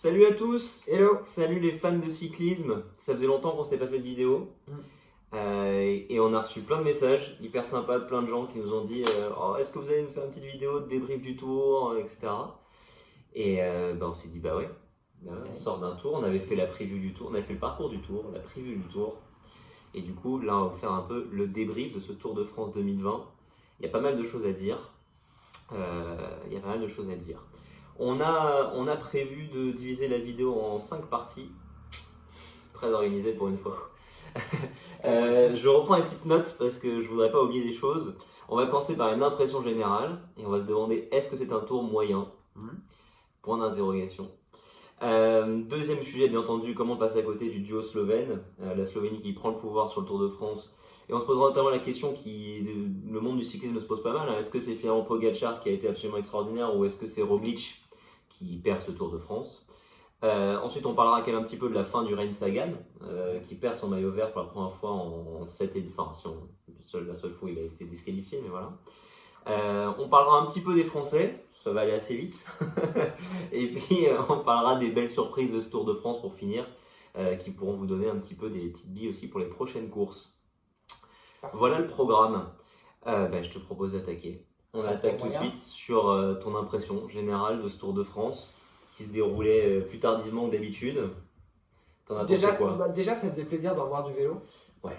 Salut à tous, Hello. salut les fans de cyclisme. Ça faisait longtemps qu'on s'était pas fait de vidéo et on a reçu plein de messages hyper sympas de plein de gens qui nous ont dit oh, est-ce que vous allez nous faire une petite vidéo de débrief du tour, etc. Et on s'est dit bah ouais, on sort d'un tour, on avait fait la preview du tour, on avait fait le parcours du tour, la preview du tour. Et du coup là on va faire un peu le débrief de ce Tour de France 2020. Il y a pas mal de choses à dire. On a prévu de diviser la vidéo en 5 parties. Très organisé pour une fois. Je reprends une petite note parce que je voudrais pas oublier des choses. On va commencer par une impression générale et on va se demander est-ce que c'est un tour moyen ? Point d'interrogation. Deuxième sujet, bien entendu, comment passer à côté du duo slovène, la Slovénie qui prend le pouvoir sur le Tour de France. Et on se posera notamment la question qui le monde du cyclisme se pose pas mal. Est-ce que c'est finalement Pogačar qui a été absolument extraordinaire ou est-ce que c'est Roglic qui perd ce Tour de France? Ensuite, on parlera quand même un petit peu de la fin du Reign Sagan, qui perd son maillot vert pour la première fois en 7 éditions. Enfin, la seule fois où il a été disqualifié, mais voilà. On parlera un petit peu des Français, ça va aller assez vite. Et puis, on parlera des belles surprises de ce Tour de France pour finir, qui pourront vous donner un petit peu des petites billes aussi pour les prochaines courses. Voilà le programme. Je te propose d'attaquer. On attaque tout de suite sur ton impression générale de ce Tour de France qui se déroulait plus tardivement que d'habitude. T'en as pensé quoi ? Déjà, ça faisait plaisir d'en voir du vélo. Ouais.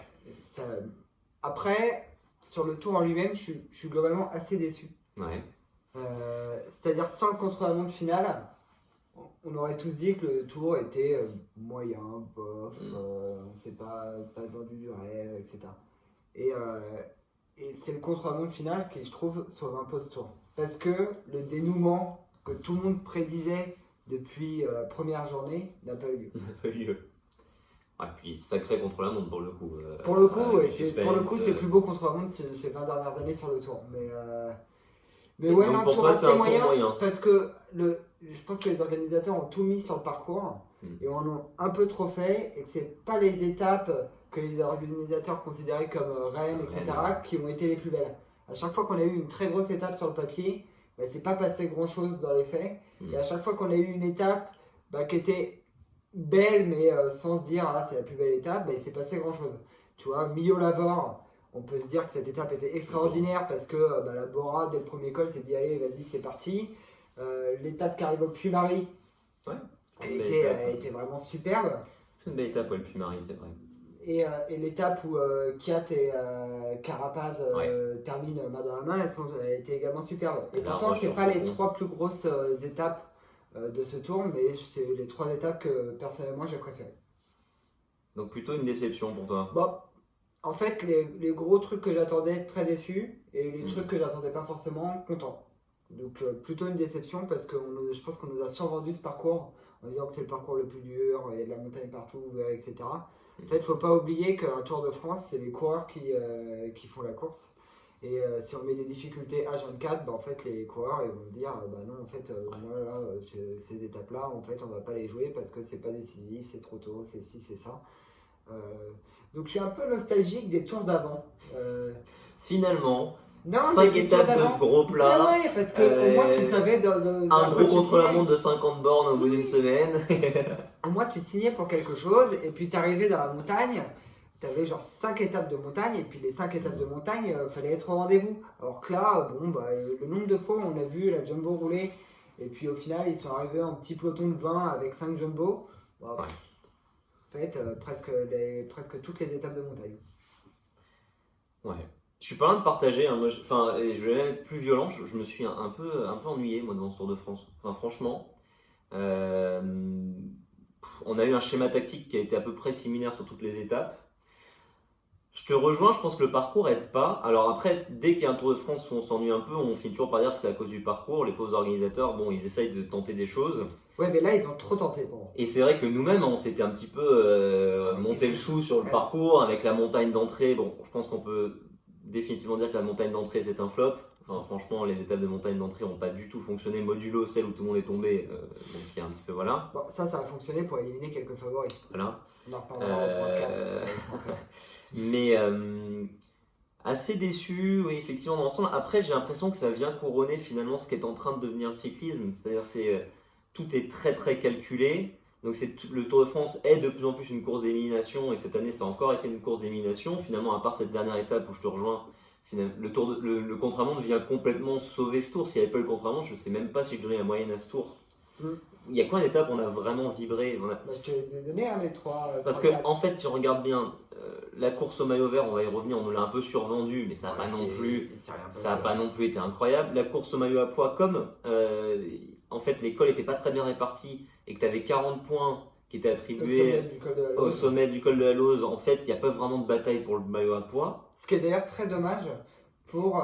Après, sur le tour en lui-même, je suis globalement assez déçu. Ouais. C'est-à-dire, sans le contre-la-montre final, on aurait tous dit que le tour était moyen, bof, c'est pas vendu du rêve, etc. Et c'est le contre-la-montre final qui, je trouve, sauve un peu ce tour. Parce que le dénouement que tout le monde prédisait depuis la première journée n'a pas eu lieu. N'a pas eu lieu. Ouais, puis sacré contre-la-montre pour le coup. Pour le coup, c'est le plus beau contre-la-montre ces 20 dernières années sur le tour. Mais ouais, donc non, pour toi, c'est un tour moyen. Parce que je pense que les organisateurs ont tout mis sur le parcours et en ont un peu trop fait et que c'est pas les étapes que les organisateurs considéraient comme Rennes, etc., qui ont été les plus belles. À chaque fois qu'on a eu une très grosse étape sur le papier, c'est pas passé grand chose dans les faits. Et à chaque fois qu'on a eu une étape qui était belle, mais sans se dire c'est la plus belle étape, il s'est passé grand chose. Tu vois, Millau-Lavaur, on peut se dire que cette étape était extraordinaire parce que la Bora, dès le premier col, s'est dit allez, vas-y, c'est parti. L'étape qui arrive au Puy-Marie, elle était vraiment superbe. C'est une belle étape, le Puy-Marie, c'est vrai. Et l'étape où Kiat et Carapaz terminent main dans la main, elle était également superbe. Et pourtant, ce n'est pas les 3 plus grosses étapes de ce tour, mais c'est les 3 étapes que personnellement j'ai préférées. Donc plutôt une déception pour toi. En fait, les gros trucs que j'attendais, très déçu, et les trucs que j'attendais pas forcément, content. Donc plutôt une déception parce que je pense qu'on nous a survendu ce parcours en disant que c'est le parcours le plus dur, il y a de la montagne partout, etc. En fait, il ne faut pas oublier qu'un Tour de France, c'est les coureurs qui font la course. Et si on met des difficultés H24, en fait, les coureurs ils vont dire non, en fait, moi, là, ces étapes-là, en fait, on ne va pas les jouer parce que c'est pas décisif, c'est trop tôt, c'est ci, c'est ça. Donc, je suis un peu nostalgique des tours d'avant. Finalement, non, 5 étapes de gros plats. Ouais, parce que au moins tu savais. Un gros contre-la-montre de 50 bornes au bout d'une semaine. Au moins tu signais pour quelque chose, et puis tu arrivais dans la montagne, tu avais genre 5 étapes de montagne, et puis les 5 étapes de montagne, fallait être au rendez-vous. Alors que là, le nombre de fois où on a vu la Jumbo rouler, et puis au final ils sont arrivés en petit peloton de 20 avec 5 Jumbo. En fait, presque toutes les étapes de montagne. Ouais. Je suis pas loin de partager, hein. Je vais même être plus violent, je me suis un peu ennuyé moi devant ce Tour de France. Franchement, on a eu un schéma tactique qui a été à peu près similaire sur toutes les étapes. Je te rejoins, je pense que le parcours aide pas. Alors après, dès qu'il y a un Tour de France où on s'ennuie un peu, on finit toujours par dire que c'est à cause du parcours. Les pauvres organisateurs, ils essayent de tenter des choses. Ouais, mais là, ils ont trop tenté pour moi. Et c'est vrai que nous-mêmes, on s'était un petit peu monté le chou sur le parcours avec la montagne d'entrée. Je pense qu'on peut définitivement dire que la montagne d'entrée, c'est un flop. Franchement, les étapes de montagne d'entrée n'ont pas du tout fonctionné, modulo celle où tout le monde est tombé. Donc il y a un petit peu, voilà. Ça a fonctionné pour éliminer quelques favoris. Voilà. On en reparlera en point 4. Mais assez déçu, oui, effectivement, dans l'ensemble. Après, j'ai l'impression que ça vient couronner finalement ce qui est en train de devenir le cyclisme. C'est-à-dire, tout est très très calculé. Donc le Tour de France est de plus en plus une course d'élimination et cette année ça a encore été une course d'élimination. Finalement, à part cette dernière étape où je te rejoins, le contre-la-montre vient complètement sauver ce tour. S'il n'y avait pas le contre-la-montre, je ne sais même pas si je donnerais la moyenne à ce tour. Il y a quoi une étape où on a vraiment vibré Je te les ai donné les 3. Parce que en fait, si on regarde bien, la course au maillot vert, on va y revenir, on nous l'a un peu survendu, mais ça n'a pas non plus été incroyable. La course au maillot à poids, comme en fait l'école n'était pas très bien répartie et que tu avais 40 points qui étaient attribués au sommet du col de la Lose, en fait, il n'y a pas vraiment de bataille pour le maillot à poids. Ce qui est d'ailleurs très dommage pour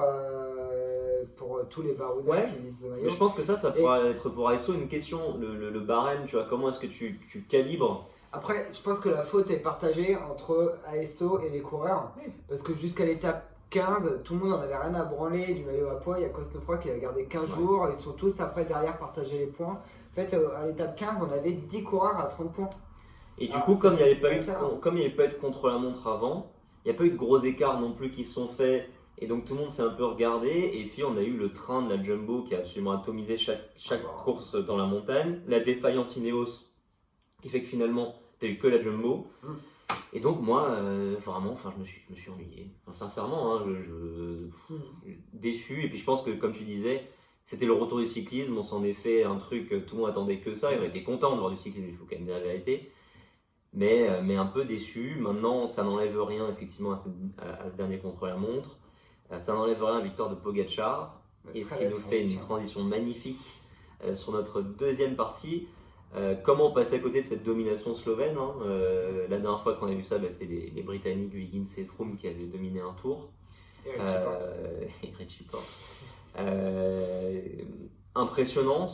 tous les baroudeurs qui visent ce maillot. Mais je pense que ça pourra être pour ASO une question, le barème, tu vois, comment est-ce que tu calibres. Après, je pense que la faute est partagée entre ASO et les coureurs, parce que jusqu'à l'étape 15, tout le monde en avait rien à branler du maillot à poids. Il y a Cosnefroy qui a gardé 15 jours, ils sont tous après derrière partager les points. En fait, à l'étape 15, on avait 10 coureurs à 30 points. Et du coup, comme il n'y avait pas eu de contre-la-montre avant, il n'y a pas eu de gros écarts non plus qui se sont faits. Et donc tout le monde s'est un peu regardé. Et puis on a eu le train de la Jumbo qui a absolument atomisé chaque course dans la montagne. La défaillance Ineos qui fait que finalement, tu n'as eu que la Jumbo. Et donc moi, vraiment, je me suis ennuyé. Sincèrement, hein, déçu. Et puis je pense que, comme tu disais, c'était le retour du cyclisme. On s'en est fait un truc, tout le monde attendait que ça. On était content de voir du cyclisme, il faut quand même dire la vérité. Mais un peu déçu. Maintenant, ça n'enlève rien effectivement à ce dernier contre-la-montre. Ça n'enlève rien à la victoire de Pogačar. Et ce qui nous fait une transition magnifique sur notre deuxième partie. Comment passer à côté de cette domination slovène, hein. La dernière fois qu'on a vu ça, c'était les Britanniques, Wiggins et Froome qui avaient dominé un tour. Et Richie Porte. Impressionnant,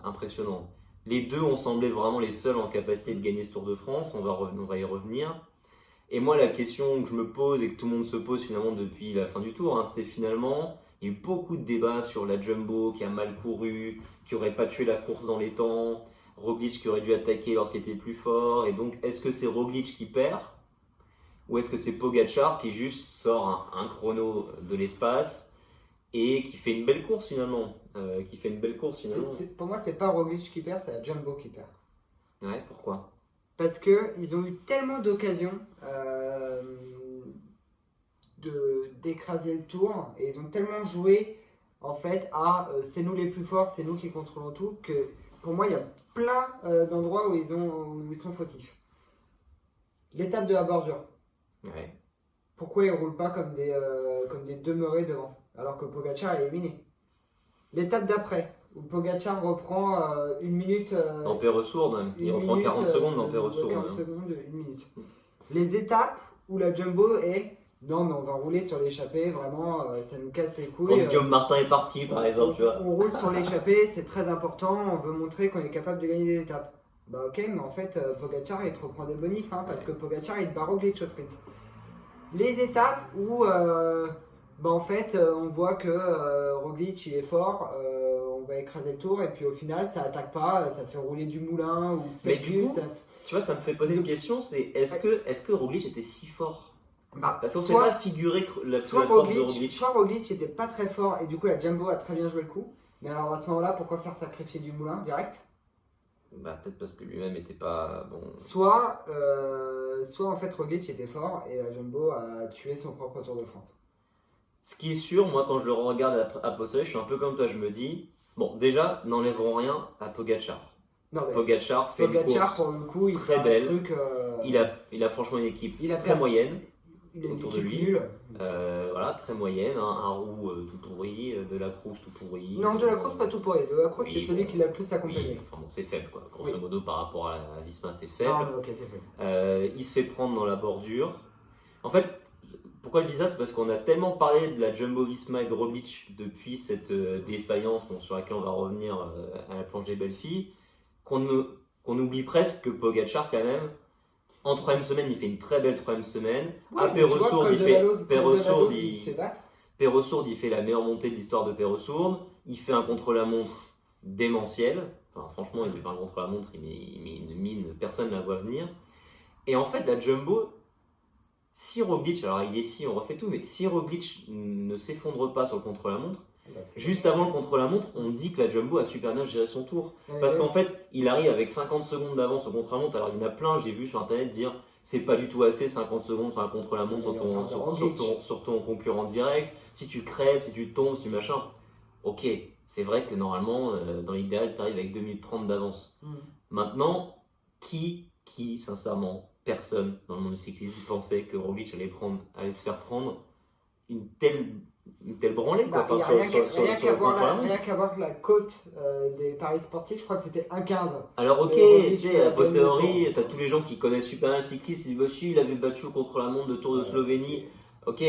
impressionnant. Les deux ont semblé vraiment les seuls en capacité de gagner ce Tour de France, on va y revenir. Et moi, la question que je me pose et que tout le monde se pose finalement depuis la fin du Tour, hein, c'est finalement, il y a eu beaucoup de débats sur la Jumbo qui a mal couru, qui n'aurait pas tué la course dans les temps, Roglic qui aurait dû attaquer lorsqu'il était plus fort. Et donc, est-ce que c'est Roglic qui perd ou est-ce que c'est Pogačar qui juste sort un chrono de l'espace et qui fait une belle course finalement, Pour moi, c'est pas Roglic qui perd, c'est la Jumbo qui perd. Ouais, pourquoi ? Parce qu'ils ont eu tellement d'occasions d'écraser le tour et ils ont tellement joué en fait à c'est nous les plus forts, c'est nous qui contrôlons tout, que pour moi il y a plein d'endroits où ils sont fautifs. L'étape de la bordure. Ouais. Pourquoi ils ne roulent pas comme des demeurés devant alors que Pogačar est éliminé? L'étape d'après, où Pogačar reprend une minute. Dans Péresourde, il reprend 40 secondes dans Péresourde. 40 secondes, une minute. Les étapes où la Jumbo est non, mais on va rouler sur l'échappée, vraiment, ça nous casse les couilles. Quand Guillaume Martin est parti, par exemple, tu vois. On roule sur l'échappée, c'est très important, on veut montrer qu'on est capable de gagner des étapes. Bah ok, mais en fait, Pogačar il te reprend des bonifs, hein, parce que Pogačar il te bat Roglic au sprint. Les étapes où en fait on voit que Roglic il est fort, on va écraser le tour et puis au final ça attaque pas, ça fait rouler du moulin ou mais du coup, tu vois, ça me fait poser une question, c'est est-ce que Roglic était si fort? Parce qu'on ne s'est pas figuré la force de Roglic. Soit Roglic était pas très fort et du coup la Jumbo a très bien joué le coup, mais alors à ce moment-là pourquoi faire sacrifier du moulin direct? Peut-être parce que lui-même n'était pas bon. Soit en fait Roglic était fort et la Jumbo a tué son propre Tour de France. Ce qui est sûr, moi quand je le regarde à posteriori, je suis un peu comme toi, je me dis, bon déjà, n'enlèverons rien à Pogačar. Pogačar fait une course pour le coup, il très belle. Truc, il a franchement une équipe très moyenne autour de lui. Voilà, très moyenne, un roux tout pourri, de la Cruz tout pourri. Non, de la Cruz pas tout pourri. De la Cruz c'est celui qui l'a le plus accompagné. Oui, enfin bon, c'est faible quoi. Grosso modo par rapport à Visma, c'est faible. Non, mais ok, c'est faible. Il se fait prendre dans la bordure. En fait, pourquoi je dis ça, c'est parce qu'on a tellement parlé de la Jumbo-Visma et de Roglic depuis cette défaillance sur laquelle on va revenir à la planche des belles filles, qu'on oublie presque que Pogačar quand même, en troisième semaine, il fait une très belle troisième semaine. À Péresourde, il fait la meilleure montée de l'histoire de Péresourde. Il fait un contre-la-montre démentiel. Enfin, franchement, il fait un contre-la-montre, il met une mine, personne ne la voit venir. Et en fait, la Jumbo, si Roglic, alors il est si, on refait tout, mais si Roglic ne s'effondre pas sur le contre-la-montre, Juste avant le contre-la-montre, on dit que la Jumbo a super bien géré son tour. Parce qu'en fait, il arrive avec 50 secondes d'avance au contre-la-montre. Alors il y en a plein, j'ai vu sur internet dire c'est pas du tout assez 50 secondes sur un contre-la-montre sur ton concurrent direct. Si tu crèves, si tu tombes, si tu machin. Ok, c'est vrai que normalement, dans l'idéal, tu arrives avec 2 minutes 30 d'avance. Maintenant, qui, sincèrement, personne dans le monde du cyclisme pensait que Roglic allait se faire prendre une telle branlée quoi. Rien qu'à voir la cote des paris sportifs, je crois que c'était 1,15. Alors ok, tu sais, a posteriori, t'as tous les gens qui connaissent super bien le cyclisme, ils disent bah si, il avait battu contre la montre de Tour de Slovénie. Ok,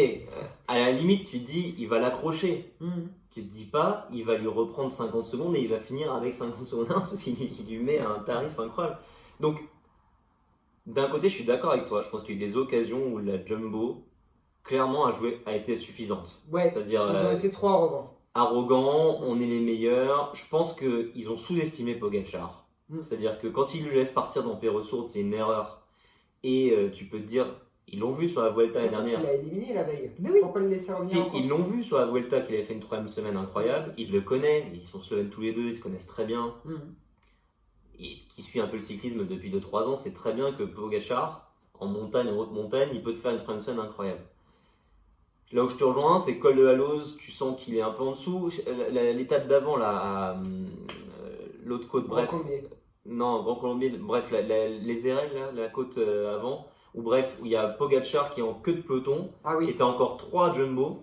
à la limite tu te dis il va l'accrocher. Tu te dis pas il va lui reprendre 50 secondes et il va finir avec 50 secondes, ce qui lui met un tarif incroyable. Donc d'un côté je suis d'accord avec toi, je pense qu'il y a eu des occasions où la Jumbo clairement a été suffisante. Ouais, c'est-à-dire ils ont été trop arrogants. Arrogants, on est les meilleurs. Je pense qu'ils ont sous-estimé Pogacar. C'est-à-dire que quand ils le laissent partir dans Péresourde, c'est une erreur. Et tu peux te dire, ils l'ont vu sur la Vuelta la dernière. Il l'a éliminé la veille. Mais oui. Pourquoi le laisser revenir Ils l'ont vu sur la Vuelta qu'il avait fait une 3e semaine incroyable. Il le connaît, ils sont slovènes tous les deux, ils se connaissent très bien. Et qui suit un peu le cyclisme depuis 2-3 ans, c'est très bien que Pogacar, en montagne, en haute montagne, il peut te faire une 3e semaine incroyable. Là où je te rejoins, c'est col de la Lose, tu sens qu'il est un peu en dessous. L'étape d'avant, là, à l'autre côte, bref. Non, Grand Colombier, bref, les Érelles, là, la côte avant, où bref, où il y a Pogacar qui est en queue de peloton, et t'as encore 3 Jumbo.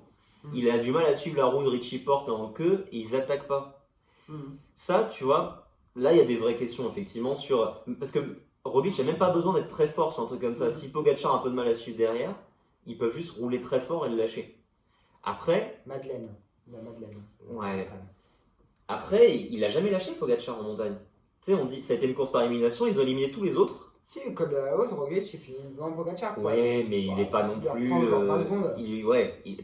Il a du mal à suivre la roue de Richie Porte en queue, et ils n'attaquent pas. Ça, tu vois, là, il y a des vraies questions, effectivement, parce que Roglic n'a même pas besoin d'être très fort sur un truc comme ça. Si Pogacar a un peu de mal à suivre derrière, ils peuvent juste rouler très fort et le lâcher. Après. La Madeleine. Ouais. Après, il a jamais lâché Pogacar en montagne. Tu sais, on dit que ça a été une course par élimination, ils ont éliminé tous les autres. Si, comme la hausse, Roglic, il finit devant Pogacar. Ouais, mais il n'est pas non plus.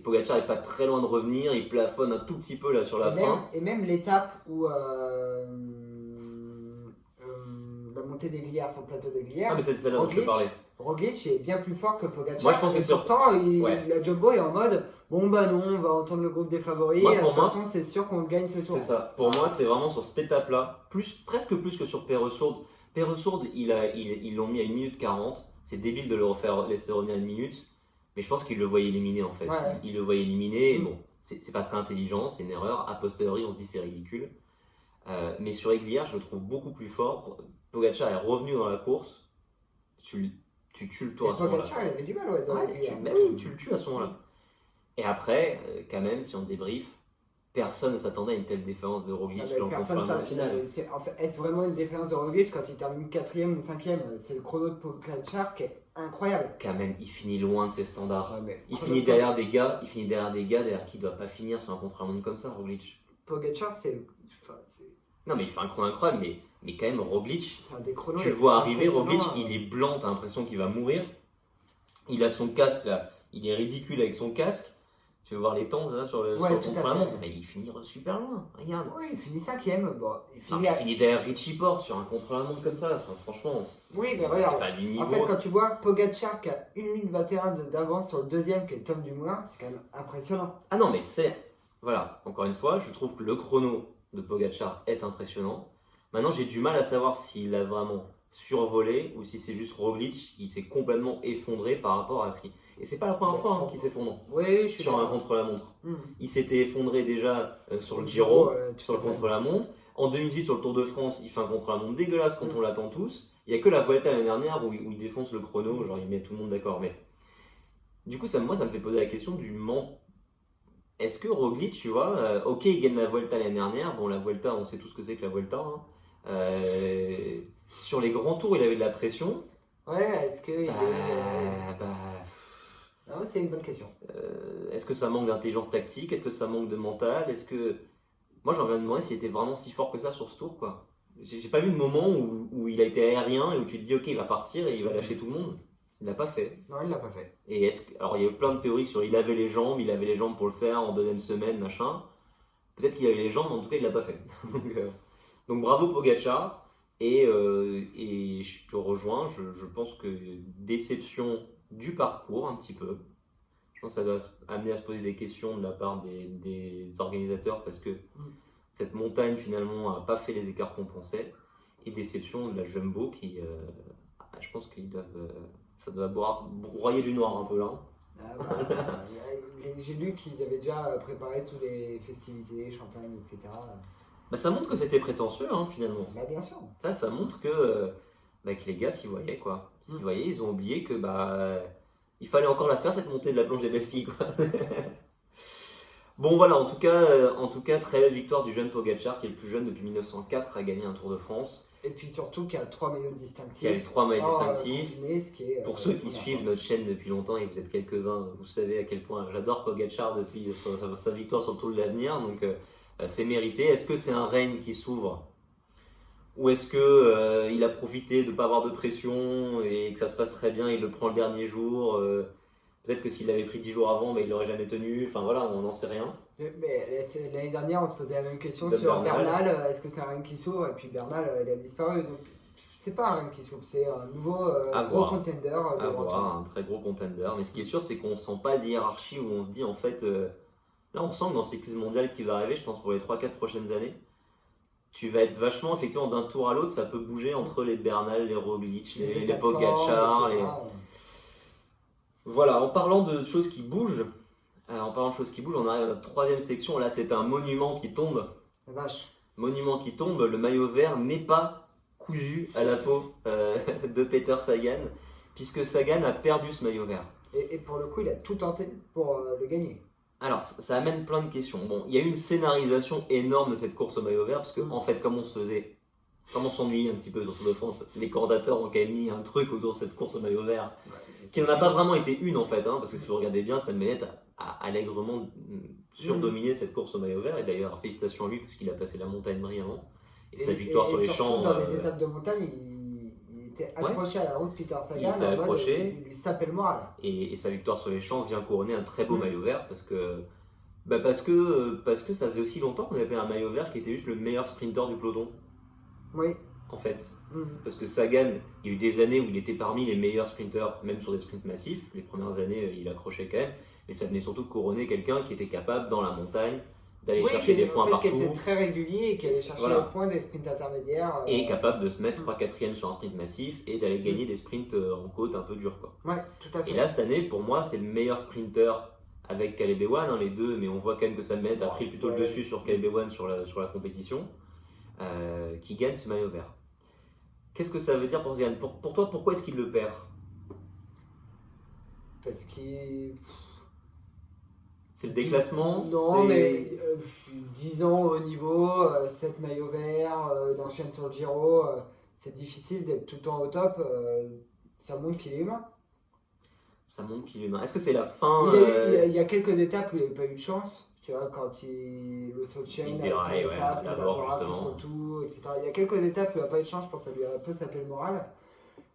Pogacar n'est pas très loin de revenir, il plafonne un tout petit peu là sur la fin. Et même l'étape où. La montée des Glières sur le plateau des Glières. Ah, mais c'est celle-là dont je te parlais. Roglic est bien plus fort que Pogacar. Moi, je pense que pourtant, la Jumbo est en mode bon, bah non, on va entendre le groupe des favoris. De toute façon, c'est sûr qu'on gagne ce tour. C'est ça. Pour moi, c'est vraiment sur cette étape-là, presque plus que sur Péresourde. Péresourde, ils l'ont mis à 1 minute 40. C'est débile de le laisser revenir à 1 minute. Mais je pense qu'ils le voyaient éliminer en fait. Ils le voyaient éliminer. Et bon, c'est pas très intelligent, c'est une erreur. A posteriori, on se dit c'est ridicule. Mais sur Aiguillard, je le trouve beaucoup plus fort. Pogacar est revenu dans la course. Tu tues le tour à ce moment-là. Pogacar, il avait du mal dans Aiguillard. Oui, tu le tues à ce moment-là. Et après, quand même, si on débrief, personne ne s'attendait à une telle défense de Roglic dans le contre-la-montre final. Est-ce vraiment une défense de Roglic quand il termine 4e ou 5e? C'est le chrono de Pogacar qui est incroyable. Quand même, il finit loin de ses standards. Il finit derrière des gars derrière qui ne doivent pas finir sur un contre-la-montre comme ça, Roglic. Pogacar, c'est. Non, mais il fait un chrono incroyable, mais quand même, Roglic, tu le vois arriver, Roglic, il est blanc, t'as l'impression qu'il va mourir. Il a son casque là, il est ridicule avec son casque. Tu veux voir les temps là, sur le contre-la-montre, mais il finit super loin, regarde. Oui, il finit 5e. Bon, il finit derrière Richie Porte sur un contre-la-montre comme ça, enfin, franchement. Oui, mais regarde. Pas du niveau. En fait, quand tu vois Pogacar qui a 1 minute 21 d'avance sur le 2e qui est Tom Dumoulin, c'est quand même impressionnant. Ah non, mais voilà, encore une fois, je trouve que le chrono de Pogacar est impressionnant. Maintenant, j'ai du mal à savoir s'il a vraiment survolé ou si c'est juste Roglic qui s'est complètement effondré par rapport à ce qui. Et c'est pas la première fois qu'il s'effondre sur un contre-la-montre. Il s'était effondré déjà sur le Giro, sur le contre-la-montre. En 2018, sur le Tour de France, il fait un contre-la-montre dégueulasse quand on l'attend tous. Il n'y a que la Vuelta l'année dernière où il défonce le chrono, genre il met tout le monde d'accord. Mais du coup, moi, ça me fait poser la question du Est-ce que Roglic, tu vois, ok, il gagne la Vuelta l'année dernière. Bon, la Vuelta, on sait tout ce que c'est que la Vuelta. Hein. Sur les grands tours, il avait de la pression. Ouais, est-ce que. Non, c'est une bonne question. Est-ce que ça manque d'intelligence tactique? Est-ce que ça manque de mental? Moi, j'en viens de me demander s'il était vraiment si fort que ça sur ce tour, quoi. J'ai pas vu de moment où il a été aérien et où tu te dis, ok, il va partir et il va lâcher tout le monde. Il l'a pas fait. Non, il l'a pas fait. Et alors, il y a eu plein de théories sur il avait les jambes pour le faire en 2e semaine, machin. Peut-être qu'il avait les jambes, mais en tout cas, il l'a pas fait. Donc bravo Pogacar. Et je te rejoins, je pense que déception du parcours un petit peu. Je pense que ça doit amener à se poser des questions de la part des organisateurs parce que cette montagne finalement n'a pas fait les écarts qu'on pensait. Et déception de la Jumbo qui, je pense qu'ils doivent, ça doit broyer du noir un peu là. J'ai lu qu'ils avaient déjà préparé toutes les festivités, champagne, etc. Bah, ça montre que c'était prétentieux hein, finalement. Bah, bien sûr. Ça montre que les gars s'y voyaient quoi. S'y voyaient, ils ont oublié que il fallait encore la faire cette montée de la planche des belles filles quoi. Bon voilà, en tout cas, très belle victoire du jeune Pogacar qui est le plus jeune depuis 1904 à gagner un Tour de France. Et puis surtout qu'il y a 3 maillots distinctifs. Il y a eu 3 maillots distinctifs. Pour ceux qui suivent notre chaîne depuis longtemps, et vous êtes quelques-uns, vous savez à quel point j'adore Pogacar depuis sa victoire sur le Tour de l'Avenir, donc c'est mérité. Est-ce que c'est un règne qui s'ouvre? Ou est-ce qu'il a profité de ne pas avoir de pression et que ça se passe très bien, il le prend le dernier jour peut-être que s'il l'avait pris 10 jours avant, il l'aurait jamais tenu, enfin voilà, on n'en sait rien. Mais l'année dernière, on se posait la même question sur Bernal. Est-ce que c'est un règne qui s'ouvre? Et puis Bernal, il a disparu. Donc, c'est pas un règne qui s'ouvre, c'est un nouveau gros contender. À voir, un très gros contender. Mais ce qui est sûr, c'est qu'on sent pas de hiérarchie où on se dit en fait. Là, on sent que dans le cyclisme mondial qui va arriver, je pense pour les 3-4 prochaines années, tu vas être vachement, effectivement, d'un tour à l'autre, ça peut bouger entre les Bernal, les Roglic, les Pogacar. Voilà, en parlant de choses qui bougent. On arrive à notre troisième section. Là, c'est un monument qui tombe. La vache. Monument qui tombe. Le maillot vert n'est pas cousu à la peau de Peter Sagan, puisque Sagan a perdu ce maillot vert. Et pour le coup, il a tout tenté pour le gagner. Alors, ça amène plein de questions. Bon, il y a eu une scénarisation énorme de cette course au maillot vert, parce que en fait, comme on s'ennuie un petit peu sur Tour de France, les commentateurs ont quand même mis un truc autour de cette course au maillot vert, qui n'en a pas vraiment été une en fait, parce que si vous regardez bien, Sam Bennett a allègrement surdominé cette course au maillot vert, et d'ailleurs félicitations à lui parce qu'il a passé la montagne brillamment, et sa victoire sur les champs. Dans les étapes de montagne, il était accroché à la route Peter Sagan, il était accroché, il lui sapait le moral. Et sa victoire sur les champs vient couronner un très beau maillot vert parce que ça faisait aussi longtemps qu'on avait un maillot vert qui était juste le meilleur sprinter du peloton. Oui. En fait. Parce que Sagan, il y a eu des années où il était parmi les meilleurs sprinters, même sur des sprints massifs. Les premières années, il accrochait quand même. Mais ça venait surtout couronner quelqu'un qui était capable, dans la montagne, d'aller chercher des points partout. Qui était très régulier et qui allait chercher les points des sprints intermédiaires. Et capable de se mettre 3/4e sur un sprint massif et d'aller gagner des sprints en côte un peu durs. Ouais, tout à fait. Et là, cette année, pour moi, c'est le meilleur sprinter avec Caleb Ewan, les deux. Mais on voit quand même que Sam Bennett a pris plutôt le dessus sur Caleb Ewan sur la compétition, qui gagne ce maillot vert. Qu'est-ce que ça veut dire pour Sagan? Pour toi, pourquoi est-ce qu'il le perd? Parce qu'il... C'est le déclassement? Non, mais 10 ans au niveau, 7 maillots verts, d'enchaîne sur le Giro, c'est difficile d'être tout le temps au top. Ça montre qu'il est humain. Ça montre qu'il est humain. Est-ce que c'est la fin? Il y a quelques étapes où il n'avait pas eu de chance. Tu vois, quand le saut de chaîne, il contre tout, etc. Il y a quelques étapes où il n'a pas eu de chance, je pense que ça lui a un peu sapé le moral.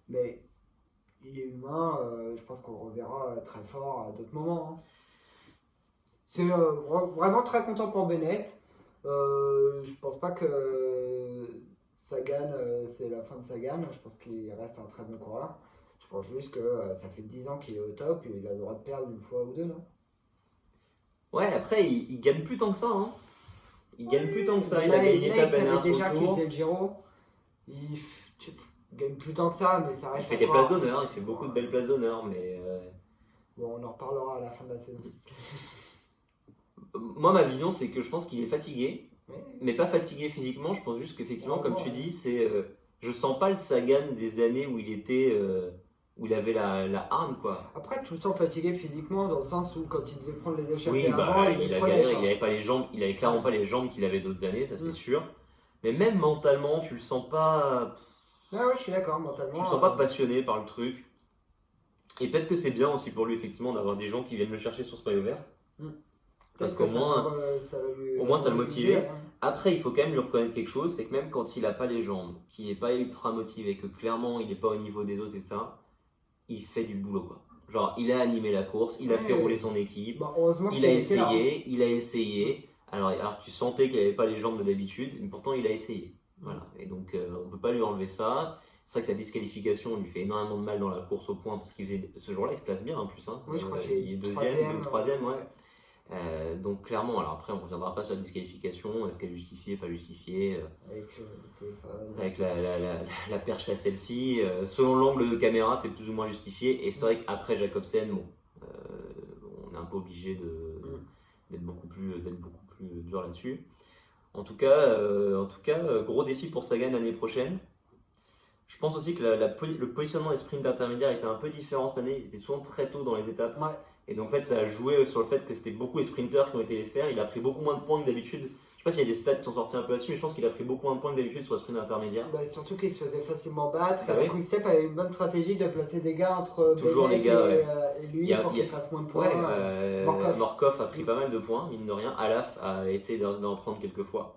Mais il est humain, je pense qu'on le reverra très fort à d'autres moments. C'est vraiment très content pour Bennett. Je pense pas que Sagan, c'est la fin de Sagan. Je pense qu'il reste un très bon coureur. Je pense juste que ça fait 10 ans qu'il est au top et il a le droit de perdre une fois ou deux, non? Ouais, après, il gagne plus tant que ça. Il gagne plus tant que ça. Il a gagné une étape à il déjà qu'il faisait le Giro. Il gagne plus tant que ça, mais ça reste. Il fait des places d'honneur, il fait beaucoup de belles places d'honneur, mais. Bon, on en reparlera à la fin de la saison. Moi, ma vision, c'est que je pense qu'il est fatigué, mais pas fatigué physiquement. Je pense juste qu'effectivement, comme tu dis, je sens pas le Sagan des années où il était. Où il avait la hargne, quoi. Après, tu le sens fatigué physiquement dans le sens où quand il devait prendre les échappées il avait pas les jambes, il avait clairement pas les jambes qu'il avait d'autres années, ça c'est sûr. Mais même mentalement, tu le sens pas. Ouais, je suis d'accord, mentalement. Tu le sens pas passionné par le truc. Et peut-être que c'est bien aussi pour lui, effectivement, d'avoir des gens qui viennent le chercher sur ce maillot vert. Parce qu'au moins, ça le motivait. Après, il faut quand même lui reconnaître quelque chose, c'est que même quand il n'a pas les jambes, qu'il n'est pas ultra motivé, que clairement il n'est pas au niveau des autres, etc., il fait du boulot, quoi. Genre, il a animé la course, il a fait rouler son équipe, il a essayé. Alors tu sentais qu'il n'avait pas les jambes de d'habitude, mais pourtant il a essayé. Voilà. Et donc, on ne peut pas lui enlever ça. C'est vrai que sa disqualification lui fait énormément de mal dans la course au point parce ce jour-là il se place bien en plus. Hein. Oui, je crois il est deuxième ou troisième, ouais. Donc clairement, alors après on ne reviendra pas sur la disqualification, est-ce qu'elle est justifiée, pas justifiée, avec le téléphone. avec la perche à selfie, selon l'angle de caméra c'est plus ou moins justifié, et c'est vrai qu'après Jacobsen, bon, on est un peu obligé d'être beaucoup plus dur là-dessus. En tout cas, gros défi pour Sagan l'année prochaine. Je pense aussi que le positionnement des sprints intermédiaires était un peu différent cette année. Ils étaient souvent très tôt dans les étapes. Ouais. Et donc en fait, ça a joué sur le fait que c'était beaucoup les sprinters qui ont été les faire. Il a pris beaucoup moins de points que d'habitude. Je sais pas s'il y a des stats qui sont sortis un peu là-dessus, mais je pense qu'il a pris beaucoup moins de points que d'habitude sur les sprints intermédiaires. Bah, surtout qu'il se faisait facilement battre. Ah oui. Quick-Step avait une bonne stratégie de placer des gars entre toujours Bennett les gars, et lui pour qu'il fasse moins de points. Morkov a pris pas mal de points, mine de rien. Alaf a essayé d'en prendre quelques fois.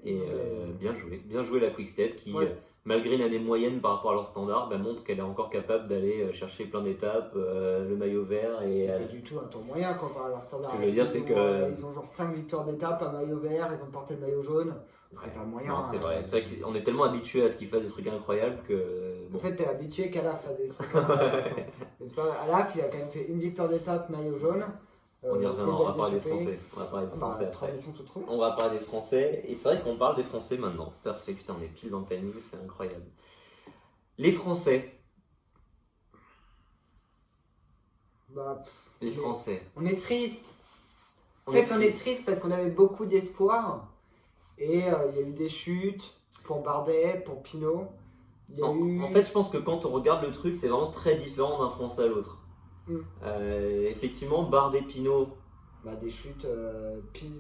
Et bien joué la Quick-Step qui, malgré une année moyenne par rapport à leur standard, montre qu'elle est encore capable d'aller chercher plein d'étapes, le maillot vert. C'est pas du tout un tour moyen quand on parle à leur standard. Ce que je veux dire, c'est que. Ils ont genre 5 victoires d'étape, un maillot vert, ils ont porté le maillot jaune. C'est pas moyen. Non, c'est vrai. C'est vrai qu'on est tellement habitué à ce qu'ils fassent des trucs incroyables que. En fait, t'es habitué qu'Alaf a des trucs incroyables. Alaf, il a quand même fait une victoire d'étape, maillot jaune. On y reviendra, on va parler des Français. On va parler des Français après. On va parler des Français. Et c'est vrai qu'on parle des Français maintenant. Parfait, putain, on est pile dans le timing, c'est incroyable. Les Français. Les Français. On est triste. En fait, on est triste parce qu'on avait beaucoup d'espoir. Et il y a eu des chutes pour Bardet, pour Pinot. En fait, je pense que quand on regarde le truc, c'est vraiment très différent d'un Français à l'autre. Effectivement, Bardet, Pinot. Des chutes.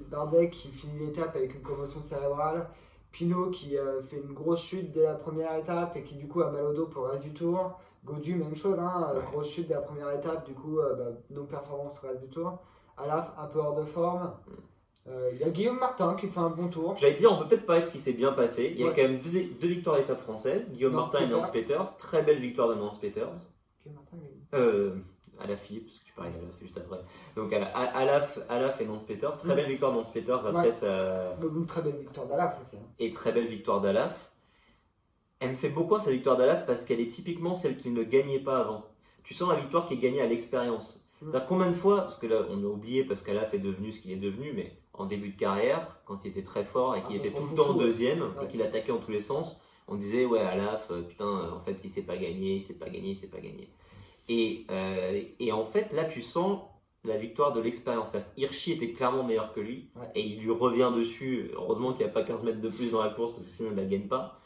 Bardet qui finit l'étape avec une commotion cérébrale. Pinot qui fait une grosse chute dès la première étape et qui du coup a mal au dos pour le reste du tour. Gaudu, même chose, grosse chute dès la première étape, du coup non performance pour le reste du tour. Alaf un peu hors de forme. Il y a Guillaume Martin qui fait un bon tour. J'allais dire, on peut peut-être parler de ce qui s'est bien passé. Il y a quand même deux victoires d'étape françaises. Guillaume Martin et Nance Peters. Très belle victoire de Nance Peters. Guillaume Martin, Alaphilippe, parce que tu parlais d'Alaf juste après. Donc Alaf et Nance Peters. Très belle victoire de Nance Peters après sa. Une très belle victoire d'Alaf aussi. Et très belle victoire d'Alaf. Elle me fait beaucoup sa victoire d'Alaf parce qu'elle est typiquement celle qui ne gagnait pas avant. Tu sens la victoire qui est gagnée à l'expérience. C'est-à-dire combien de fois, parce que là on a oublié parce qu'Alaf est devenu ce qu'il est devenu, mais en début de carrière, quand il était très fort et qu'il était tout le temps deuxième, et qu'il attaquait en tous les sens, on disait ouais Alaf, putain, en fait il sait pas gagner, il sait pas gagner. Et en fait là tu sens la victoire de l'expérience. Hirschi était clairement meilleur que lui et il lui revient dessus. Heureusement qu'il n'y a pas 15 mètres de plus dans la course parce que sinon il ne la gagne pas.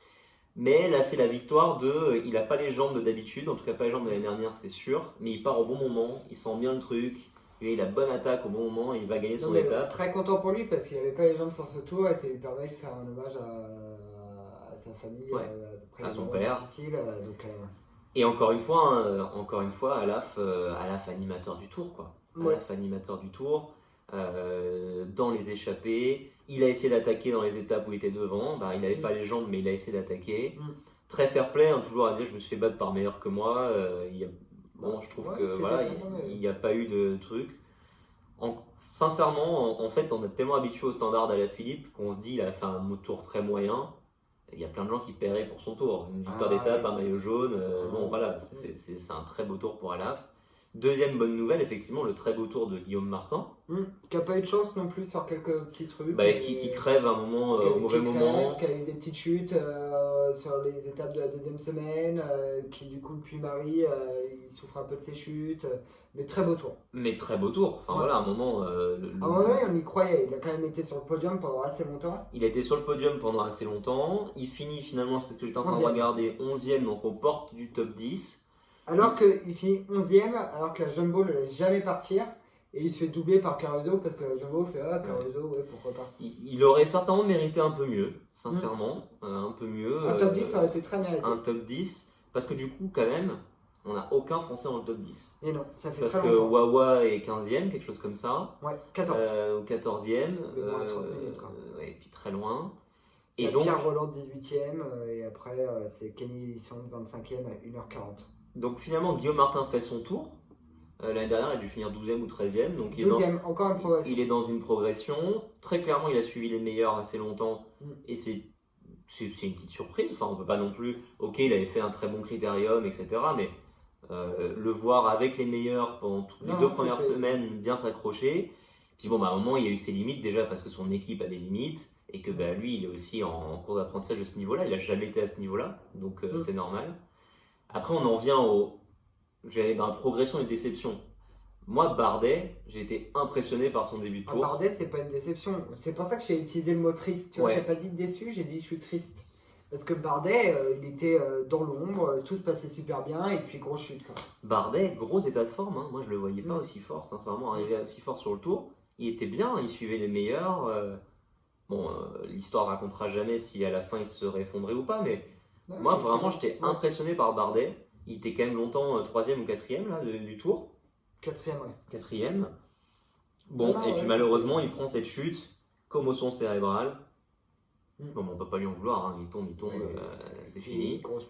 Mais là c'est la victoire de, il n'a pas les jambes d'habitude, en tout cas pas les jambes de l'année dernière c'est sûr, mais il part au bon moment, il sent bien le truc. Il a bonne attaque au bon moment et il va gagner son étape. Très content pour lui parce qu'il n'avait pas les jambes sur ce tour et ça lui permet de faire un hommage à sa famille, à son père. Difficile, Et encore une fois, Alaf animateur du tour, quoi. Alaf animateur du tour, dans les échappées. Il a essayé d'attaquer dans les étapes où il était devant. Il n'avait pas les jambes, mais il a essayé d'attaquer. Très fair play, toujours à dire je me suis fait battre par meilleur que moi. Je trouve il n'y a pas eu de truc. Sincèrement, en fait, on est tellement habitué au standard d'Alaphilippe qu'on se dit il a fait un tour très moyen. Il y a plein de gens qui paieraient pour son tour. Une victoire d'étape, un maillot jaune. C'est un très beau tour pour Alaf. Deuxième bonne nouvelle, effectivement, le très beau tour de Guillaume Martin. Qui n'a pas eu de chance non plus sur quelques petits trucs. Qui crève un moment, au mauvais moment. Qui a eu des petites chutes sur les étapes de la deuxième semaine. Qui du coup, depuis Marie, il souffre un peu de ses chutes. Mais très beau tour. Enfin voilà, à un moment. À un moment, on y croyait. Il a quand même été sur le podium pendant assez longtemps. Il a été sur le podium pendant assez longtemps. Il finit finalement, c'est ce que j'étais en train de regarder, 11e, donc aux portes du top 10. Alors qu'il finit 11e, alors que la Jumbo ne le laisse jamais partir. Et il se fait doubler par Caruso parce que la Jumbo fait Caruso, pourquoi pas. Il aurait certainement mérité un peu mieux, sincèrement. Un peu mieux. Un top 10 ça aurait été très mérité. Un top 10, parce que du coup, quand même, on n'a aucun Français dans le top 10. Et non, ça fait parce très que longtemps. Wawa est 15e, quelque chose comme ça. Ouais, 14. Ou 14e. Et puis très loin. Et donc, Pierre Roland 18e, et après c'est Kenny Lisson 25e à 1h40. Donc finalement, Guillaume Martin fait son tour. L'année dernière, il a dû finir 12e ou 13e. Donc encore une progression. Il est dans une progression. Très clairement, il a suivi les meilleurs assez longtemps. Et c'est c'est une petite surprise. Enfin, on peut pas non plus. Ok, il avait fait un très bon critérium, etc. Mais le voir avec les meilleurs pendant les 2 premières semaines, bien s'accrocher. Puis bon, à un moment, il y a eu ses limites déjà parce que son équipe a des limites et que lui, il est aussi en cours d'apprentissage de ce niveau-là. Il n'a jamais été à ce niveau-là, donc c'est normal. Après, on en vient dans la progression et déception. Moi, Bardet, j'ai été impressionné par son début de tour. Bardet, c'est pas une déception. C'est pour ça que j'ai utilisé le mot triste. Tu vois, j'ai pas dit déçu, j'ai dit je suis triste. Parce que Bardet, il était dans l'ombre, tout se passait super bien, et puis grosse chute. Quoi. Bardet, gros état de forme. Hein. Moi, je le voyais pas aussi fort, sincèrement, arriver aussi fort sur le tour. Il était bien, il suivait les meilleurs. L'histoire racontera jamais si à la fin il se serait effondré ou pas, mais moi, vraiment, j'étais impressionné par Bardet. Il était quand même longtemps 3e ou 4e là, du tour. 4e, ouais. 4e. Bon, puis malheureusement, il prend cette chute, commotion cérébrale. Bon, on peut pas lui en vouloir, hein. Il tombe, c'est fini. Grosse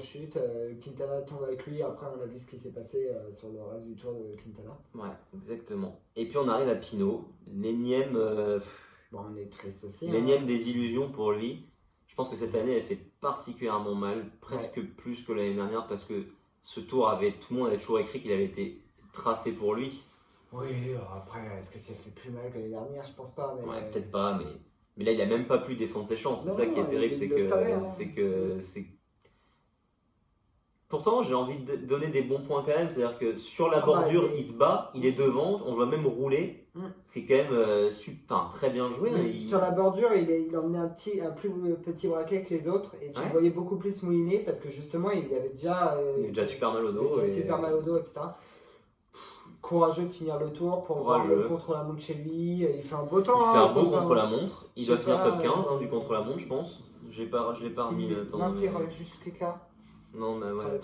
chute, Quintana tombe avec lui, après on a vu ce qui s'est passé sur le reste du tour de Quintana. Ouais, exactement. Et puis on arrive à Pinot, l'énième... on est triste aussi. L'énième désillusion pour lui. Je pense que cette année, elle fait particulièrement mal, presque plus que l'année dernière, parce que ce tour tout le monde avait toujours écrit qu'il avait été tracé pour lui. Oui, après, est-ce que ça fait plus mal que l'année dernière? Je pense pas. Mais... Ouais, peut-être pas, mais là, il a même pas pu défendre ses chances. C'est ça qui est terrible, c'est que... Pourtant, j'ai envie de donner des bons points quand même. C'est-à-dire que sur la bordure, il se bat, il est devant, on va même rouler. C'est quand même très bien joué. Sur la bordure, il emmenait un plus petit braquet que les autres. Et tu le voyais beaucoup plus mouiner parce que justement, il avait déjà super mal au dos. Super mal au dos, etc. Courageux de finir le tour pour voir le contre-la-montre chez lui. Il fait un beau temps. Il fait un beau contre-la-montre. Il doit finir top 15 du contre-la-montre, je pense. Je l'ai pas remis. Non, c'est juste clic là. Non, mais ouais.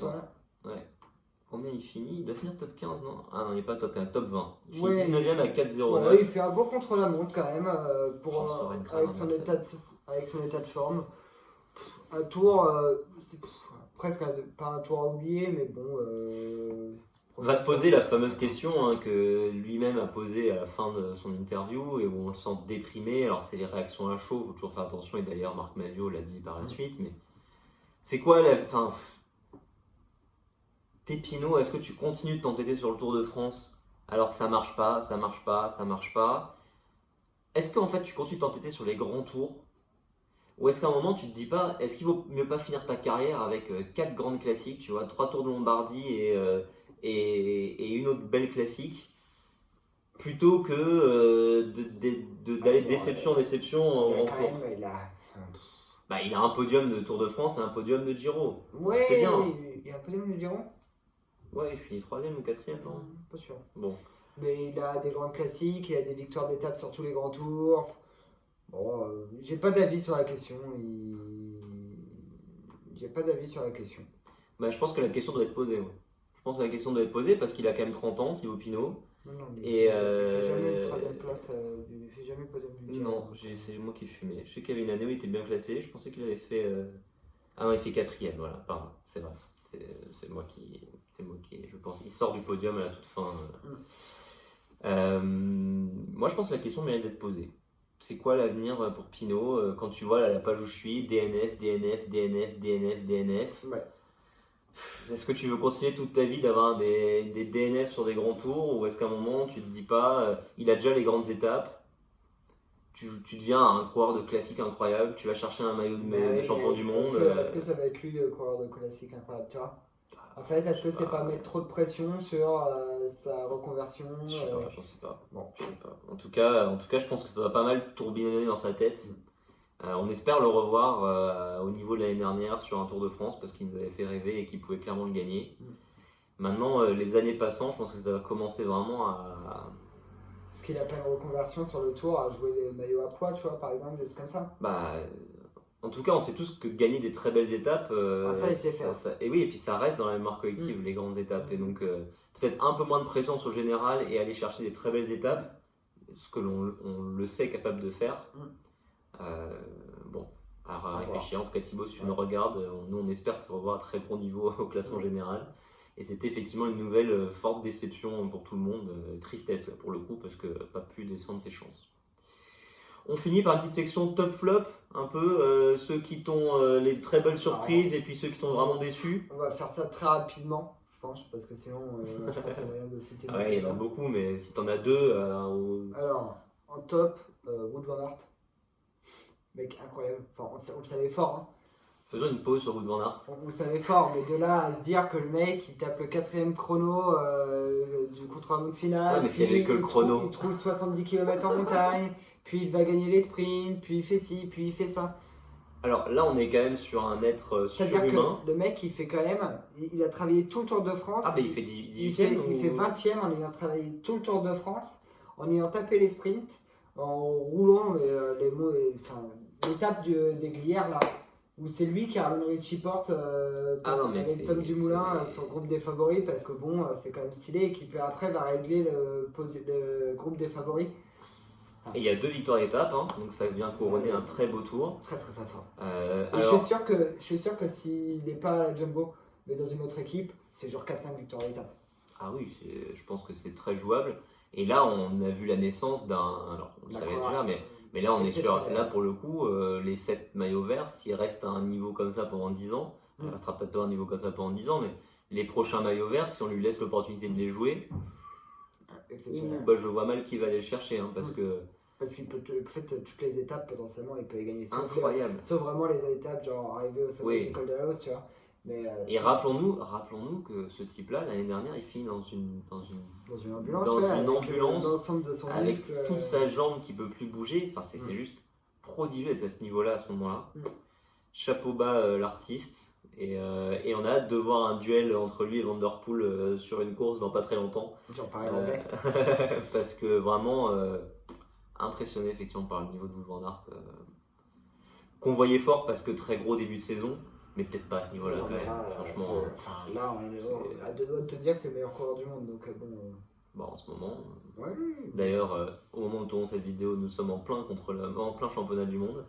Combien il finit? Il doit finir top 15, non? Ah non, il n'est pas top 15, top 20. Il finit 19ème à 4,09. Il fait un beau contre-la-montre quand même, avec son état de forme. Un tour, c'est presque pas un tour à oublier, mais bon. Va se poser la fameuse question que lui-même a posée à la fin de son interview et où on le sent déprimé. Alors, c'est les réactions à chaud, il faut toujours faire attention. Et d'ailleurs, Marc Madio l'a dit par la suite. Mais c'est quoi la. Enfin, t'es Pinot, est-ce que tu continues de t'entêter sur le Tour de France alors que ça marche pas? Est-ce qu'en fait tu continues de t'entêter sur les grands tours? Ou est-ce qu'à un moment tu te dis pas, est-ce qu'il vaut mieux pas finir ta carrière avec 4 grandes classiques, tu vois, 3 Tours de Lombardie et une autre belle classique, plutôt que d'aller de déception en déception en grand tour? Il a un podium de Tour de France et un podium de Giro. Ouais, c'est bien. Il y a un podium de Giro? Ouais, il finit 3ème ou 4ème, non? Pas sûr. Bon. Mais il a des grandes classiques, il a des victoires d'étape sur tous les grands tours. Bon, j'ai pas d'avis sur la question. J'ai pas d'avis sur la question. Je pense que la question doit être posée. Ouais. Je pense que la question doit être posée parce qu'il a quand même 30 ans, Thibaut Pinot. Non, mais il fait jamais une 3ème place, il fait jamais podium du Giro. Non, c'est moi qui fumais. Je sais qu'il y avait une année où il était bien classé, je pensais qu'il avait fait... Ah non, il fait 4ème, voilà, pardon, c'est vrai. C'est moi qui, je pense, il sort du podium à la toute fin. Moi, je pense que la question mérite d'être posée. C'est quoi l'avenir pour Pinot quand tu vois la page où je suis, DNF. Ouais. Est-ce que tu veux continuer toute ta vie d'avoir des DNF sur des grands tours ou est-ce qu'à un moment tu te dis pas, il a déjà les grandes étapes, tu deviens un coureur de classique incroyable, tu vas chercher un maillot de champion du monde. Est-ce que ça va être lui le coureur de classique incroyable, tu vois? En fait, est-ce que c'est pas mettre trop de pression sur sa reconversion? Je sais pas. Bon, je sais pas. En tout cas, je pense que ça va pas mal tourbillonner dans sa tête. On espère le revoir au niveau de l'année dernière sur un Tour de France parce qu'il nous avait fait rêver et qu'il pouvait clairement le gagner. Maintenant, les années passant, je pense que ça va commencer vraiment à... Est-ce qu'il a plein de reconversion sur le Tour, à jouer les maillots à poids, tu vois, par exemple, des trucs comme ça? En tout cas, on sait tous que gagner des très belles étapes, ça, il sait faire. Et oui, et puis ça reste dans la mémoire collective, les grandes étapes. Et donc, peut-être un peu moins de pression sur le général et aller chercher des très belles étapes, ce que l'on le sait capable de faire. Bon, à réfléchir. En tout cas, Thibaut, si tu nous regardes, nous on espère te revoir à très bon niveau au classement général. Et c'était effectivement une nouvelle forte déception pour tout le monde, tristesse là, pour le coup, parce que pas pu descendre ses chances. On finit par une petite section top flop, un peu ceux qui t'ont les très belles surprises et puis ceux qui t'ont vraiment déçu. On va faire ça très rapidement, je pense, parce que sinon, je pense qu'il y a moyen de citer. Ouais, il y en a beaucoup, mais si t'en as deux. Alors, en top, Wout van Aert. Mec, incroyable. Enfin, on le savait fort. Hein. Faisons une pause sur Wout van Aert. On le savait fort, mais de là à se dire que le mec il tape le 4ème chrono du contre-la-montre final. Ouais, mais s'il n'y avait que le chrono. Il trouve 70 km en montagne, puis il va gagner les sprints, puis il fait ci, puis il fait ça. Alors là, on est quand même sur un être C'est-à-dire surhumain. que le mec il fait quand même. Il a travaillé tout le Tour de France. Ah, bah il fait 18ème il fait 20ème en ayant travaillé tout le Tour de France, en ayant tapé les sprints, en roulant l'étape des Glières là. Où c'est lui qui a ramené Richie Porte avec Tom Dumoulin sur le groupe des favoris parce que bon, c'est quand même stylé et qui peut après va régler le groupe des favoris. Et il y a 2 victoires d'étape, hein, donc ça vient couronner un très beau tour. Très très très fort. Alors... Je suis sûr que s'il n'est pas à Jumbo, mais dans une autre équipe, c'est genre 4-5 victoires d'étape. Ah oui, je pense que c'est très jouable. Et là, on a vu la naissance d'un... Alors, on le savait déjà, mais là, on est sur... Là, pour le coup, les 7 maillots verts, s'ils restent à un niveau comme ça pendant 10 ans, il ne restera peut-être pas à un niveau comme ça pendant 10 ans, mais les prochains maillots verts, si on lui laisse l'opportunité de les jouer, je vois mal qui va aller le chercher, hein, parce que... Parce qu'il peut, en fait, toutes les étapes, potentiellement, il peut les gagner. Incroyable. Sauf vraiment les étapes, genre arriver au sommet du Col de la Hausse, tu vois. Mais, et rappelons-nous que ce type-là, l'année dernière, il finit dans une ambulance avec toute sa jambe qui ne peut plus bouger. Enfin, c'est juste prodigieux d'être à ce niveau-là, à ce moment-là. Chapeau bas l'artiste. Et on a hâte de voir un duel entre lui et Van Der Poel sur une course dans pas très longtemps. J'en parle parce que vraiment impressionné effectivement par le niveau de Wout van Aert. Qu'on voyait fort parce que très gros début de saison. Mais peut-être pas à ce niveau-là, quand même, franchement. Là, on est à deux doigts de te dire que c'est le meilleur coureur du monde, donc bon. Bon, en ce moment. Ouais. D'ailleurs, au moment où nous tournons cette vidéo, nous sommes en plein championnat du monde.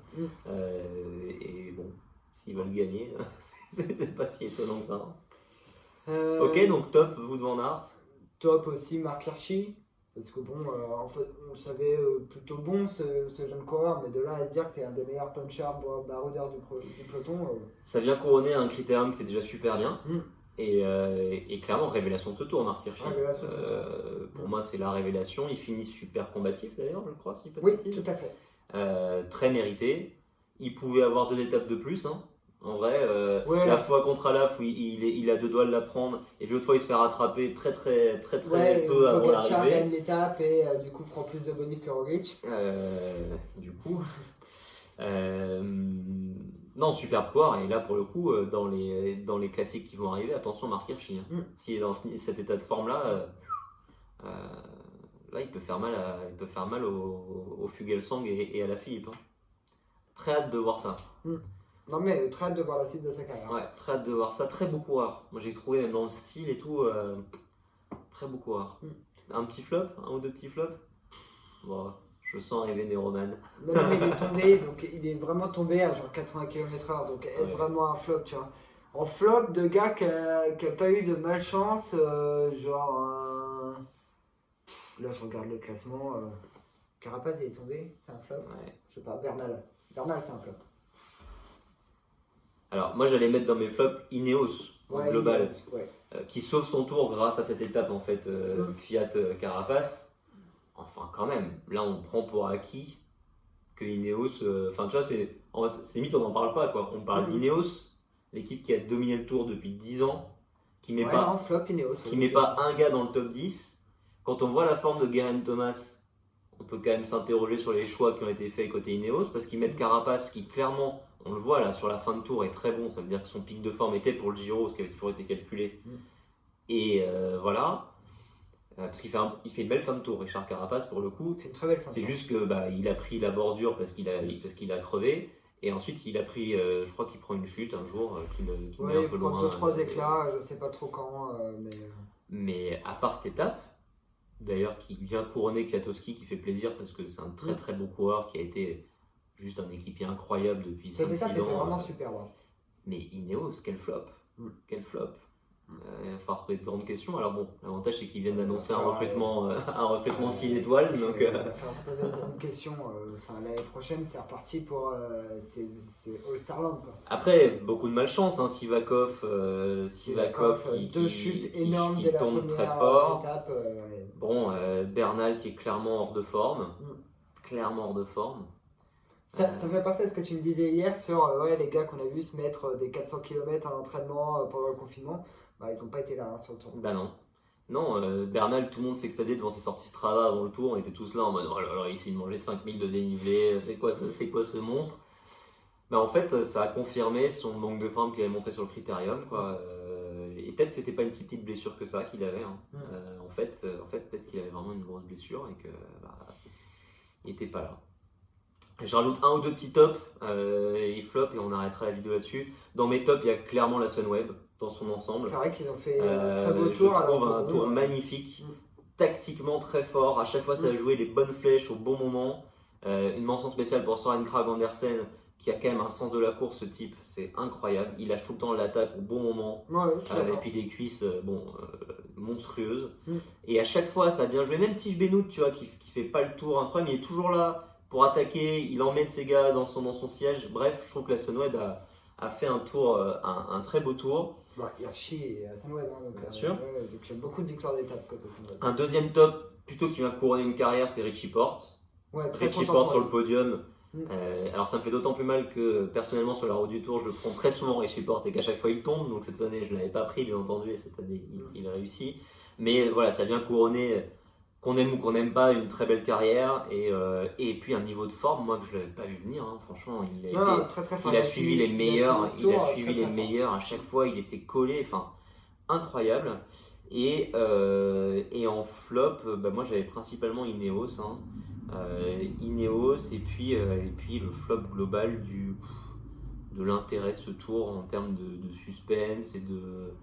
Et bon, s'ils veulent gagner, c'est pas si étonnant que ça. Ok, donc top, Wout van Aert. Top aussi, Marc Hirschi. Parce que bon, en fait, on le savait plutôt bon ce jeune coureur, mais de là à se dire que c'est un des meilleurs punchers baroudeurs du peloton. Ça vient couronner un critérium qui était déjà super bien. Et clairement, révélation de ce tour, Marc Hirschi. Pour moi, c'est la révélation. Il finit super combatif d'ailleurs, je crois, si pas de bêtises. Tout à fait. Très mérité. Il pouvait avoir 2 étapes de plus. Hein. En vrai, la fois contre Alaf où il a 2 doigts de la prendre, et puis l'autre fois il se fait rattraper très peu avant l'arrivée. Gagne l'étape et du coup prend plus de bonus que Roglic. Du coup, non, superbe coureur. Et là pour le coup, dans les classiques qui vont arriver, attention Marc Hirschi. Hein. S'il est dans cet état de forme là, il peut faire mal au Fuglsang et à la Philippe. Hein. Très hâte de voir ça. Non mais très hâte de voir la suite de sa carrière. Ouais, très hâte de voir ça. Très beau coureur. Moi j'ai trouvé même dans le style et tout, très beau coureur. Un petit flop, 1 ou 2 petits flops. Bon, je sens rêver Néroman. Mais non mais il est tombé, donc il est vraiment tombé à genre 80 km/h. Donc est-ce vraiment un flop, tu vois? En flop de gars qui a pas eu de malchance, genre là je regarde le classement. Carapaz il est tombé, c'est un flop. Ouais. Je sais pas, Bernal c'est un flop. Alors, moi j'allais mettre dans mes flops Ineos, global, Ineos, qui sauve son tour grâce à cette étape en fait, Fiat Carapace. Enfin, quand même, là on prend pour acquis que Ineos. Enfin, tu vois, c'est limite, on n'en parle pas quoi. On parle d'Ineos, l'équipe qui a dominé le tour depuis 10 ans, qui met pas un gars dans le top 10. Quand on voit la forme de Geraint Thomas, on peut quand même s'interroger sur les choix qui ont été faits côté Ineos, parce qu'ils mettent Carapace qui clairement. On le voit là sur la fin de tour est très bon, ça veut dire que son pic de forme était pour le Giro, ce qui avait toujours été calculé. Et voilà, parce qu'il fait une belle fin de tour, Richard Carapace pour le coup. C'est une très belle fin de tour. C'est juste que il a pris la bordure parce qu'il a crevé, et ensuite il a pris, je crois qu'il prend une chute un jour qui met un peu loin. 2-3 éclats, je sais pas trop quand, mais à part cette étape, d'ailleurs qui vient couronner Kwiatkowski, qui fait plaisir parce que c'est un très beau coureur qui a été juste un équipier incroyable depuis 5-6 ans. C'était vraiment super. Mais Ineos, quel flop. Quel flop. Il va falloir se poser de grandes questions. Alors bon, l'avantage c'est qu'ils viennent d'annoncer un recrutement 6 étoiles. Donc, Il va falloir se poser de grandes questions. L'année prochaine, c'est reparti pour c'est All-Starland. Après, beaucoup de malchance. Hein. Sivakov deux chutes énormes qui dès la tombe très première fort. étape. Bon, Bernal qui est clairement hors de forme. Clairement hors de forme. Ça me fait penser à ce que tu me disais hier sur les gars qu'on a vu se mettre des 400 km en entraînement pendant le confinement. Bah, ils n'ont pas été là sur le tour. Bah non. Non, Bernal, tout le monde s'extasiait devant ses sorties Strava avant le tour. On était tous là en mode oh là là, il s'est mangé 5000 de dénivelé. C'est quoi ce monstre? Bah en fait, ça a confirmé son manque de forme qu'il avait montré sur le critérium. Quoi. Et peut-être que c'était pas une si petite blessure que ça qu'il avait. Hein. En fait, peut-être qu'il avait vraiment une grosse blessure et que il était pas là. Je rajoute un ou deux petits tops et flop et on arrêtera la vidéo là-dessus. Dans mes tops, il y a clairement la Sunweb dans son ensemble. C'est vrai qu'ils ont fait un très beau tour. Je trouve un tour magnifique, tactiquement très fort. À chaque fois, ça a joué les bonnes flèches au bon moment. Une mention spéciale pour Søren Kragh Andersen qui a quand même un sens de la course, ce type. C'est incroyable. Il lâche tout le temps l'attaque au bon moment. Et puis des cuisses monstrueuses. Et à chaque fois, ça a bien joué. Même Tige Benoît, tu vois, qui fait pas le tour incroyable, il est toujours là pour attaquer. Il emmène ses gars dans son siège. Bref, je trouve que la Sunweb a fait un tour, un très beau tour. Hirschi et Sunweb, bien sûr. Donc il y a beaucoup de victoires d'étape côté Sunweb. Un deuxième top, plutôt qui vient couronner une carrière, c'est Richie Porte. Richie Porte sur le podium. Alors ça me fait d'autant plus mal que personnellement sur la route du Tour je prends très souvent Richie Porte et qu'à chaque fois il tombe, donc cette année je ne l'avais pas pris bien entendu et cette année il a réussi. Mais voilà, ça vient couronner, qu'on aime ou qu'on n'aime pas, une très belle carrière et puis un niveau de forme moi que je ne l'avais pas vu venir. Hein. Franchement il a suivi les meilleurs, à chaque fois il était collé, enfin incroyable. Et en flop, moi j'avais principalement Ineos. Hein. Ineos et puis le flop global de l'intérêt de ce tour en termes de suspense et de...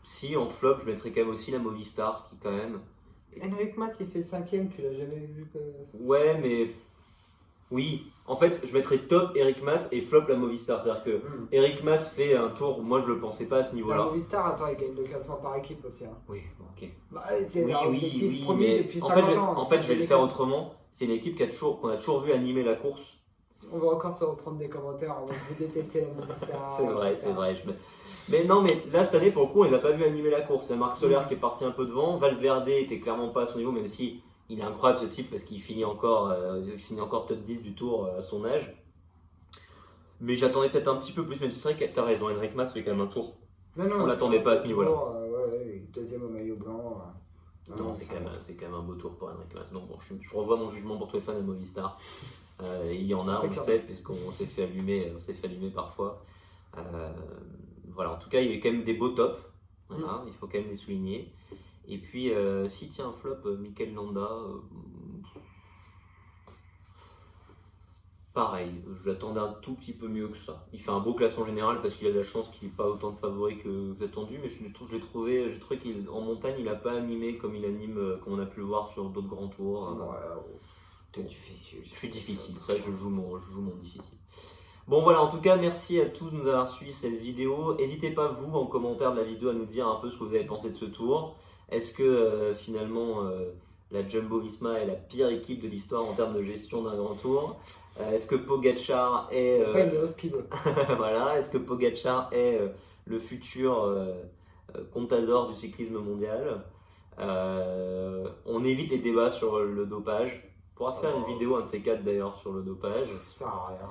Si en flop je mettrais quand même aussi la Movistar qui quand même... Henrik Mas il fait 5ème, tu l'as jamais vu Ouais mais... Oui, en fait je mettrais top Henrik Mas et flop la Movistar, c'est-à-dire que Henrik Mas fait un tour, moi je le pensais pas à ce niveau-là. La Movistar, attends, il gagne le classement par équipe aussi. Hein. Oui, ok. C'est l'objectif premier depuis 50 ans. En fait je vais le faire autrement, c'est une équipe qu'on a toujours vu animer la course. On va encore se reprendre des commentaires, on va vous détester la Movistar. c'est vrai. Mais non, mais là cette année pour le coup on les a pas vu animer la course. Il y a Marc Soler qui est parti un peu devant, Valverde était clairement pas à son niveau, même si il est incroyable ce type parce qu'il finit encore top 10 du tour à son âge. Mais j'attendais peut-être un petit peu plus, même si c'est vrai que tu as raison, Henrik Mas fait quand même un tour. On l'attendait pas à ce niveau-là. Deuxième au maillot blanc. Non, c'est quand même un beau tour pour Henrik Mas. Donc bon, je revois mon jugement pour tous les fans de Movistar. Il y en a, on le sait, puisqu'on s'est fait allumer parfois. Voilà, en tout cas, il y a eu quand même des beaux tops. Voilà, il faut quand même les souligner. Et puis, si tiens, un flop, Mikel Landa, pareil, j'attendais un tout petit peu mieux que ça. Il fait un beau classement général parce qu'il a de la chance qu'il n'ait pas autant de favoris que attendu, mais j'ai trouvé qu'en montagne, il n'a pas animé comme il anime, comme on a pu le voir sur d'autres grands tours. T'es difficile. Je suis difficile, c'est vrai que je joue mon difficile. Bon voilà, en tout cas, merci à tous de nous avoir suivi cette vidéo. N'hésitez pas, vous, en commentaire de la vidéo, à nous dire un peu ce que vous avez pensé de ce tour. Est-ce que finalement la Jumbo-Visma est la pire équipe de l'histoire en termes de gestion d'un grand tour? Est-ce que Pogacar est... voilà, est-ce que Pogacar est le futur Contador du cyclisme mondial? On évite les débats sur le dopage. On pourra faire une vidéo, un de ces quatre d'ailleurs, sur le dopage. Ça sert à rien.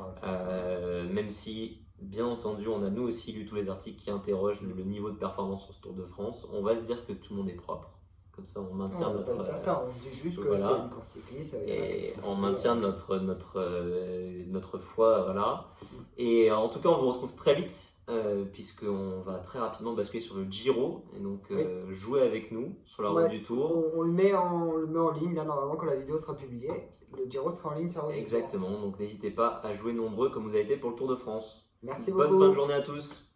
Même si, bien entendu, on a nous aussi lu tous les articles qui interrogent le niveau de performance sur ce Tour de France. On va se dire que tout le monde est propre. Comme ça, on maintient on notre. On se dit juste que c'est une course cycliste. Et on maintient notre foi, voilà. Et en tout cas, on vous retrouve très vite, puisqu'on va très rapidement basculer sur le Giro. Et donc, jouez avec nous sur la route du Tour. On le met en ligne, là, normalement, quand la vidéo sera publiée. Le Giro sera en ligne sur la route du Tour. Exactement. Donc, n'hésitez pas à jouer nombreux comme vous avez été pour le Tour de France. Merci beaucoup. Bonne fin de journée à tous.